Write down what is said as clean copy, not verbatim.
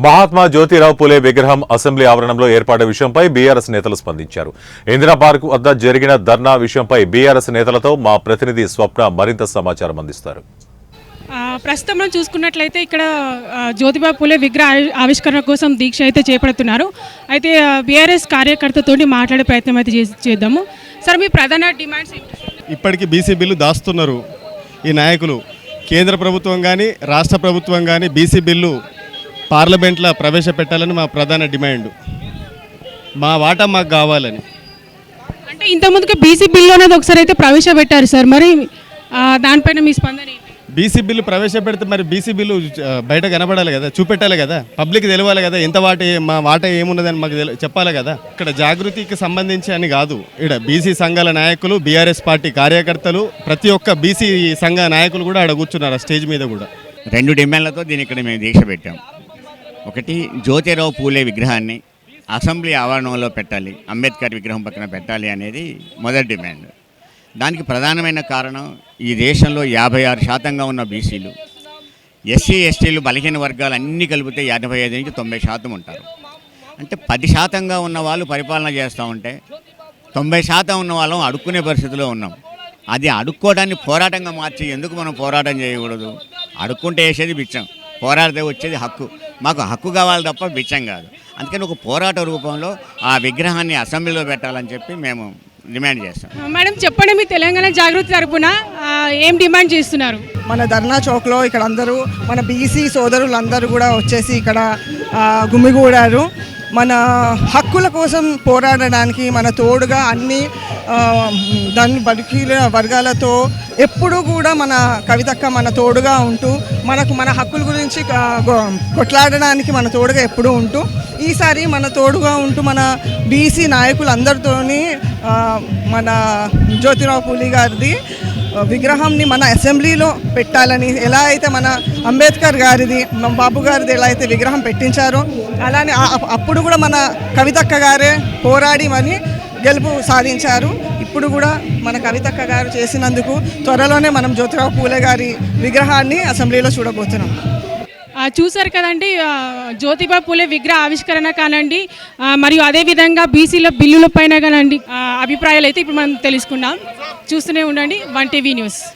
మహాత్మా జ్యోతిరావు పూలే విగ్రహం అసెంబ్లీ ఆవరణంలో ఏర్పాటు విషయంపై బీఆర్ఎస్ నేతలు స్పందించారు. ఇందిరా పార్క్ వద్ద జరిగిన ధర్నా విషయంపై బీఆర్ఎస్ నేతలతో మా ప్రతినిధి స్వప్న మరింత సమాచారం అందిస్తారు. ప్రస్తుతం మనం చూసుకున్నట్లయితే ఇక్కడ జ్యోతిబా పూలే విగ్రహ ఆవిష్కరణ కోసం దీక్ష అయితే చేపడుతున్నారు. అయితే బీఆర్ఎస్ కార్యకర్తతో మాట్లాడే ప్రయత్నం అయితే చేద్దాము. సార్, మీ ప్రధాన డిమాండ్స్ ఏంటి? ఇప్పటికీ బీసీ బిల్లు దాస్తున్నారు ఈ నాయకులు. కేంద్ర ప్రభుత్వం కానీ రాష్ట్ర ప్రభుత్వం కానీ బీసీ బిల్లు పార్లమెంట్లో ప్రవేశపెట్టాలని మా ప్రధాన డిమాండ్. మా వాటా మాకు కావాలని. అంటే ఇంతకుముందుగా బీసీ బిల్లు అనేది ఒకసారి అయితే ప్రవేశపెట్టారు సార్, మరి దానిపైన మీ స్పందన ఏంటి? బీసీ బిల్లు ప్రవేశపెడితే మరి బీసీ బిల్లు బయట కనబడాలి కదా, చూపెట్టాలి కదా, పబ్లిక్ తెలియాలి కదా, ఎంత మా వాటా ఏమున్నదని మాకు చెప్పాలి కదా. ఇక్కడ జాగృతికి సంబంధించి అని కాదు, ఇక్కడ బీసీ సంఘాల నాయకులు, బీఆర్ఎస్ పార్టీ కార్యకర్తలు, ప్రతి ఒక్క బీసీ సంఘ నాయకులు కూడా ఆడ కూర్చున్నారు స్టేజ్ మీద కూడా. 2 డిమాండ్లతో దీని ఇక్కడ మేము దీక్ష పెట్టాం. ఒకటి, జ్యోతిరావు పూలే విగ్రహాన్ని అసెంబ్లీ ఆవరణంలో పెట్టాలి, అంబేద్కర్ విగ్రహం పక్కన పెట్టాలి అనేది మొదటి డిమాండ్. దానికి ప్రధానమైన కారణం, ఈ దేశంలో 56% ఉన్న బీసీలు, ఎస్సీ ఎస్టీలు, బలహీన వర్గాలు అన్నీ కలిపితే 85 నుంచి 90% ఉంటారు. అంటే 10% ఉన్న వాళ్ళు పరిపాలన చేస్తూ ఉంటే 90% ఉన్న వాళ్ళం అడుక్కునే పరిస్థితిలో ఉన్నాం. అది అడుక్కోవడాన్ని పోరాటంగా మార్చి ఎందుకు మనం పోరాటం చేయకూడదు? అడుక్కుంటే వేసేది బిచ్చం, పోరాడితే వచ్చేది హక్కు. మాకు హక్కు కావాలి తప్ప బిచ్చం కాదు. అందుకని ఒక పోరాట రూపంలో ఆ విగ్రహాన్ని అసెంబ్లీలో పెట్టాలని చెప్పి మేము డిమాండ్ చేస్తాం. మేడం చెప్పండి, మీ తెలంగాణ జాగృతి తరపున ఏం డిమాండ్ చేస్తున్నారు? మన ధర్నా చౌక్లో ఇక్కడ అందరూ మన బీసీ సోదరులందరూ కూడా వచ్చేసి ఇక్కడ గుమిగూడారు. మన హక్కుల కోసం పోరాడడానికి మన తోడుగా అన్ని దాన్ని బలికీల వర్గాలతో ఎప్పుడూ కూడా మన కవితక్క మన తోడుగా ఉంటూ మన హక్కుల గురించి కొట్లాడడానికి మన తోడుగా ఎప్పుడూ ఉంటూ, ఈసారి మన తోడుగా ఉంటూ మన బీసీ నాయకులందరితోని మన జ్యోతిరావు పూలే గారిది విగ్రహంని మన అసెంబ్లీలో పెట్టాలని, ఎలా అయితే మన అంబేద్కర్ గారిది, మన బాబు గారిది ఎలా అయితే విగ్రహం పెట్టించారో అలానే అప్పుడు కూడా మన కవితక్క గారే పోరాడి మరి గెలుపు సాధించారు. ఇప్పుడు కూడా మన కవితక్క గారు చేసినందుకు త్వరలోనే మనం జ్యోతిరావు పూలే గారి విగ్రహాన్ని అసెంబ్లీలో చూడబోతున్నాం. చూసారు కదండి, జ్యోతిబా పూలే విగ్రహ ఆవిష్కరణ కానండి, మరియు అదేవిధంగా బీసీల బిల్లుల పైన కానండి అభిప్రాయాలు అయితే ఇప్పుడు మనం తెలుసుకున్నాం. చూస్తూనే ఉండండి 1 టీవీ న్యూస్.